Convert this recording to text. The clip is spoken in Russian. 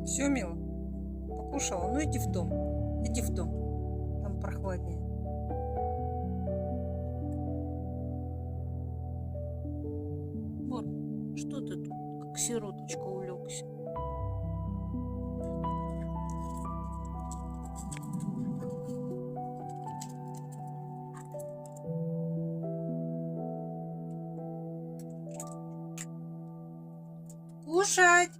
Все, мило? Покушала? Ну иди в дом. Иди в дом. Там прохладнее. Бор, что ты тут, как сироточка, улегся? Кушать!